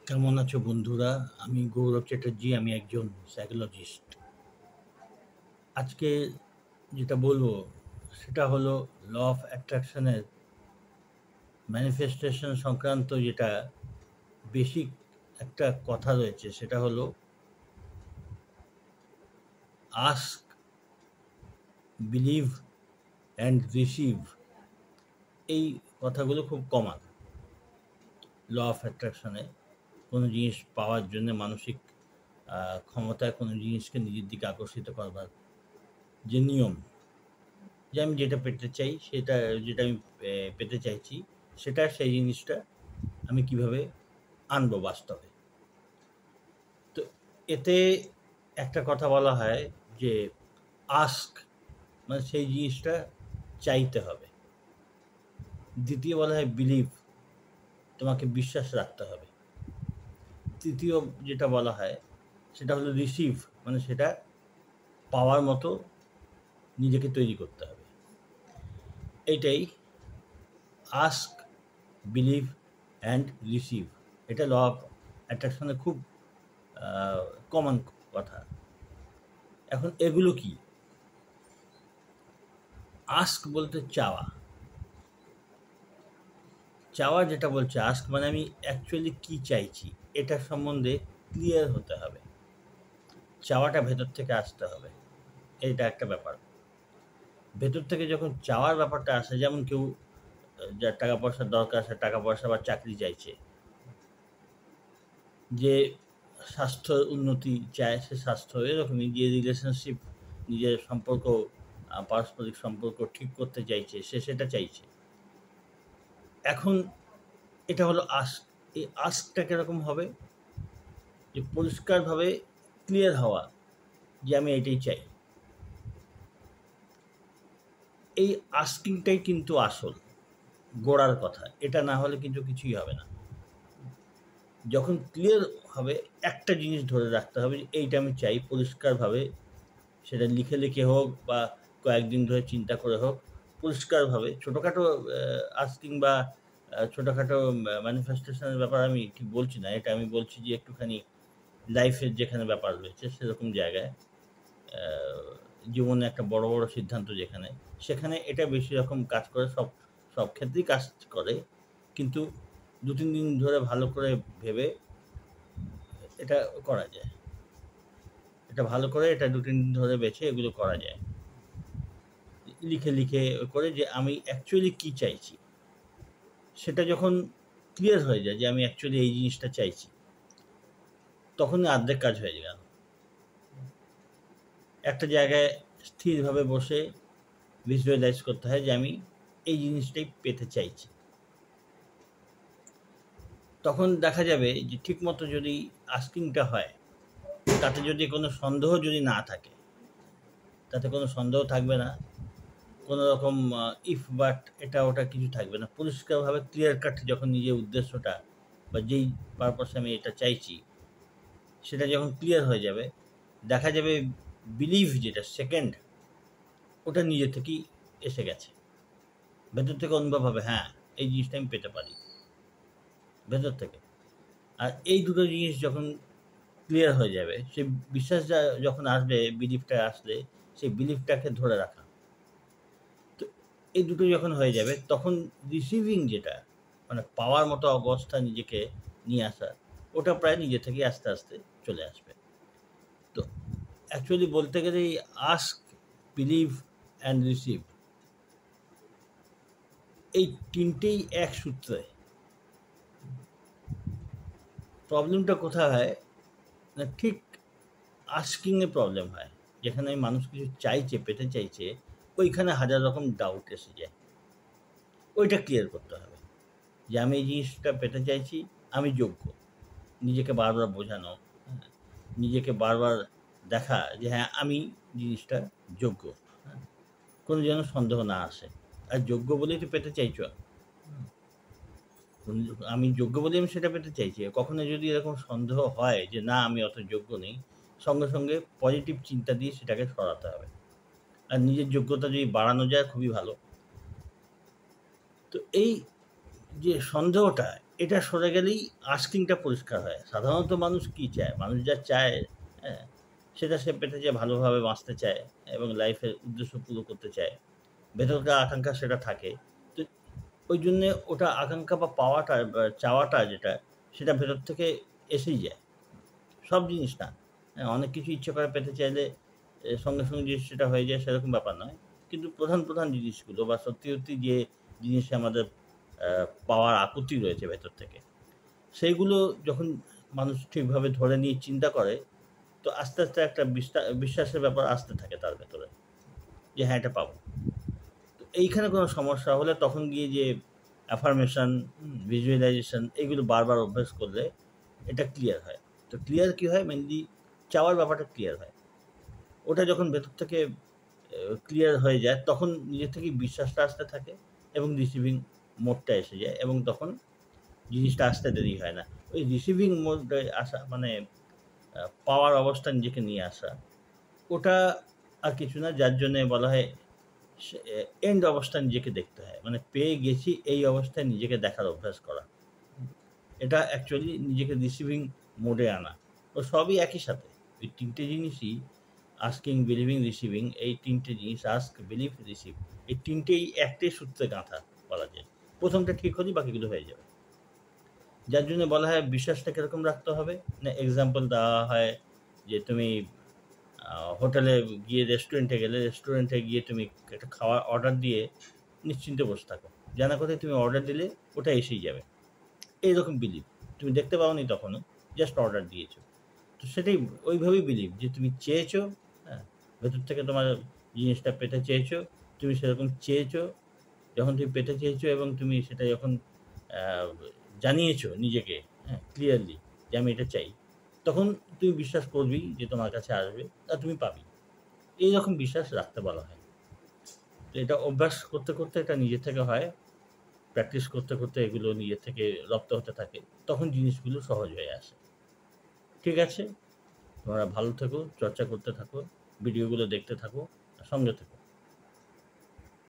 কেমন আছো বন্ধুরা? আমি গৌরব চ্যাটার্জি। আমি একজন সাইকোলজিস্ট। আজকে যেটা বলবো সেটা হলো ল অফ অ্যাট্রাকশনের ম্যানিফেস্টেশন সংক্রান্ত যেটা বেসিক একটা কথা রয়েছে সেটা হলো আস্ক, বিলিভ অ্যান্ড রিসিভ। এই কথাগুলো খুব কমন ল অফ অ্যাট্রাকশনে। কোনো জিনিস পাওয়ার জন্যে মানসিক ক্ষমতায় কোনো জিনিসকে নিজের দিকে আকর্ষিত করবার যে নিয়ম, যে আমি যেটা পেতে চাই সেটা যেটা আমি পেতে চাইছি সেটা সেই জিনিসটা আমি কিভাবে আনবো বাস্তবে। তো এতে একটা কথা বলা হয় যে আস্ক, মানে সেই জিনিসটা চাইতে হবে। দ্বিতীয় বলা হয় বিলিভ, তোমাকে বিশ্বাস রাখতে হবে। তৃতীয় যেটা বলা হয় সেটা হলো রিসিভ, মানে সেটা পাওয়ার মতো নিজেকে তৈরি করতে হবে। এইটাই আস্ক, বিলিভ অ্যান্ড রিসিভ। এটা ল অফ অ্যাট্রাকশনের খুব কমন কথা। এখন এগুলো কি? আস্ক বলতে চাওয়া। চাওয়া যেটা বলছে আস্ক, মানে আমি অ্যাকচুয়ালি কী চাইছি এটার সম্বন্ধে ক্লিয়ার হতে হবে। চাওয়াটা ভেতর থেকে আসতে হবে, এইটা একটা ব্যাপার। ভেতর থেকে যখন চাওয়ার ব্যাপারটা আসে, যেমন কেউ যার টাকা পয়সার দরকার, সে টাকা পয়সা বা চাকরি চাইছে, যে স্বাস্থ্য উন্নতি চায় সে স্বাস্থ্য, এরকমই যে রিলেশনশিপ, নিজের সম্পর্ক, পারস্পরিক সম্পর্ক ঠিক করতে চাইছে সে সেটা চাইছে। এখন এটা হলো আস্ক। এই আস্কটা কীরকম হবে? যে পরিষ্কারভাবে ক্লিয়ার হওয়া যে আমি এটাই চাই। এই আস্কিংটাই কিন্তু আসল গোড়ার কথা। এটা না হলে কিন্তু কিছুই হবে না। যখন ক্লিয়ার হবে একটা জিনিস ধরে রাখতে হবে যে এইটা আমি চাই, পরিষ্কারভাবে, সেটা লিখে লিখে হোক বা কয়েকদিন ধরে চিন্তা করে হোক, পরিষ্কারভাবে। ছোটোখাটো আস্কিং বা ছোটোখাটো ম্যানিফেস্টেশনের ব্যাপার আমি ঠিক বলছি না। এটা আমি বলছি যে একটুখানি লাইফের যেখানে ব্যাপার রয়েছে সেরকম জায়গায়, জীবনে একটা বড় বড় সিদ্ধান্ত যেখানে, সেখানে এটা বেশি রকম কাজ করে। সব ক্ষেত্রেই কাজ করে, কিন্তু ২-৩ দিন ধরে ভালো করে ভেবে এটা করা যায়। এটা ভালো করে এটা ২-৩ দিন ধরে বেছে এগুলো করা যায়। লিখে লিখে করে যে আমি অ্যাকচুয়ালি কী চাইছি সেটা যখন ক্লিয়ার হয়ে যায় যে আমি অ্যাকচুয়ালি এই জিনিসটা চাইছি, তখনই অর্ধেক কাজ হয়ে গেল। একটা জায়গায় স্থিরভাবে বসে ভিজুয়ালাইজ করতে হয় যে আমি এই জিনিসটাই পেতে চাইছি। তখন দেখা যাবে যে ঠিকমতো যদি আস্কিংটা হয়, তাতে যদি কোনো সন্দেহ যদি না থাকে, তাতে কোনো সন্দেহ থাকবে না, কোনো রকম ইফ বাট এটা ওটা কিছু থাকবে না। পরিষ্কারভাবে ক্লিয়ার কাট যখন নিজের উদ্দেশ্যটা বা যেই পারপাসে আমি এটা চাইছি সেটা যখন ক্লিয়ার হয়ে যাবে, দেখা যাবে বিলিভ যেটা সেকেন্ড, ওটা নিজে থেকেই এসে গেছে। ভেতর থেকে অনুভব হবে, হ্যাঁ এই জিনিসটা আমি পেতে পারি, ভেতর থেকে। আর এই দুটো জিনিস যখন ক্লিয়ার হয়ে যাবে, সেই বিশ্বাসটা যখন আসবে, বিলিভটা আসলে সেই বিলিভটাকে ধরে রাখা। তো এই দুটো যখন হয়ে যাবে তখন রিসিভিং যেটা, মানে পাওয়ার মতো অবস্থা নিজেকে নিয়ে আসা, ওটা প্রায় নিজে থেকেই আস্তে আস্তে চলে আসবে। তো অ্যাকচুয়ালি বলতে গেলে এই আস্ক, বিলিভ অ্যান্ড রিসিভ, এই তিনটেই এক সূত্রে। প্রবলেমটা কোথায় হয় না, ঠিক আস্কিংয়ে প্রবলেম হয়। যেখানে মানুষ কিছু চাইছে, পেতে চাইছে, ওইখানে হাজার রকম ডাউট এসে যায়। ওইটা ক্লিয়ার করতে হবে যে আমি এই জিনিসটা পেতে চাইছি, আমি যোগ্য। নিজেকে বারবার বোঝানো, হ্যাঁ, নিজেকে বারবার দেখা যে হ্যাঁ আমি জিনিসটা যোগ্য, হ্যাঁ, কোনো যেন সন্দেহ না আসে। আর যোগ্য বলেই তো পেতে চাইছো, আমি যোগ্য বলেই আমি সেটা পেতে চাইছি। কখনো যদি এরকম সন্দেহ হয় যে না আমি অত যোগ্য নেই, সঙ্গে সঙ্গে পজিটিভ চিন্তা দিয়ে সেটাকে সরাতে হবে। আর নিজের যোগ্যতা যদি বাড়ানো যায় খুবই ভালো। তো এই যে সন্দেহটা, এটা সরে গেলেই আস্কিংটা পরিষ্কার হয়। সাধারণত মানুষ কি চায়? মানুষ যা চায়, হ্যাঁ? সেটা সে পেতে চায়, ভালোভাবে বাঁচতে চায় এবং লাইফের উদ্দেশ্য পুরো করতে চায়। ভেতরকার আকাঙ্ক্ষা সেটা থাকে। তো ওইজন্যে ওটা আকাঙ্ক্ষা বা পাওয়াটা বা চাওয়াটা যেটা, সেটা ভেতর থেকে এসেই যায়। সব জিনিস না। হ্যাঁ, অনেক কিছু ইচ্ছে করে পেতে চাইলে সঙ্গে, সঙ্গে যে সেটা হয়ে যায় সেরকম ব্যাপার নয়। কিন্তু প্রধান, প্রধান জিনিসগুলো বা সত্যি, সত্যি যে জিনিসে আমাদের আ পাওয়ার আকুতি রয়েছে ভেতর থেকে, সেইগুলো যখন মানুষ ঠিকভাবে ধরে নিয়ে চিন্তা করে, তো আস্তে, আস্তে একটা বিশ্বাসের ব্যাপার আসতে থাকে তার ভেতরে। যে হ্যাঁ, এটা পাবো। তো এইখানে কোনো সমস্যা হলে তখন গিয়ে যে অ্যাফার্মেশন, ভিজুয়ালাইজেশন এগুলো বারবার অভ্যাস করলে এটা ক্লিয়ার হয়। তো ক্লিয়ার কি হয়? মেইনলি চাওয়ার ব্যাপারটা ক্লিয়ার হয়। ওটা যখন ভেতর থেকে ক্লিয়ার হয়ে যায় তখন নিজে থেকেই বিশ্বাসটা আসতে থাকে এবং রিসিভিং মোডটা এসে যায় এবং তখন জিনিসটা আসতে দেরি হয় না। ওই রিসিভিং মোডে আসা মানে পাওয়ার অবস্থা নিজেকে নিয়ে আসা, ওটা আর কিছু না, যার জন্যে বলা হয় সে এন্ড অবস্থায় নিজেকে দেখতে হয়। মানে পেয়ে গেছি এই অবস্থায় নিজেকে দেখার অভ্যাস করা। এটা অ্যাকচুয়ালি নিজেকে রিসিভিং মোডে আনা। তো সবই একই সাথে। এই ৩ টে জিনিসই আস্কিং, বিলিভিং, রিসিভিং, এই ৩ টে জিনিস আস্ক, বিলিভ, রিসিভ, এই ৩ টেই একটাই সূত্রে গাঁথা বলা যায়। ১ম টা ঠিক হলেই বাকিগুলো হয়ে যাবে। যার জন্য বলা হয় বিশ্বাসটা কিরকম রাখতে হবে? না, এক্সাম্পল দেওয়া হয় যে তুমি হোটেলে গিয়ে রেস্টুরেন্টে গেলে, রেস্টুরেন্টে গিয়ে তুমি একটা খাওয়ার অর্ডার দিয়ে নিশ্চিন্তে বসে থাকো। জানা কথায় তুমি অর্ডার দিলে ওটা এসেই যাবে। এইরকম বিলিভ। তুমি দেখতে পাওনি তখনও, জাস্ট অর্ডার দিয়েছো। তো সেটাই ওইভাবেই বিলিভ যে তুমি চেয়েছো, হ্যাঁ? ভেতর থেকে তোমার জিনিসটা পেতে চেয়েছো, তুমি সেরকম চেয়েছো। যখন তুমি পেতে চেয়েছো এবং তুমি সেটা যখন আ জানিয়েছো নিজেকে, হ্যাঁ? ক্লিয়ারলি যে আমি এটা চাই। তখন তুমি বিশ্বাস করবেই যে তোমার কাছে আসবে আর তুমি পাবেই। এইরকম বিশ্বাস রাখতে বলা হয়। তো এটা অভ্যাস করতে, করতে এটা নিজে থেকে হয়। প্র্যাকটিস করতে, করতে এগুলো নিজে থেকে রপ্ত হতে থাকে। তখন জিনিসগুলো সহজ হয়ে আসে। ঠিক আছে? তোমরা ভালো থেকো, চর্চা করতে থাকো, ভিডিওগুলো দেখতে থাকো, সঙ্গে থেকো।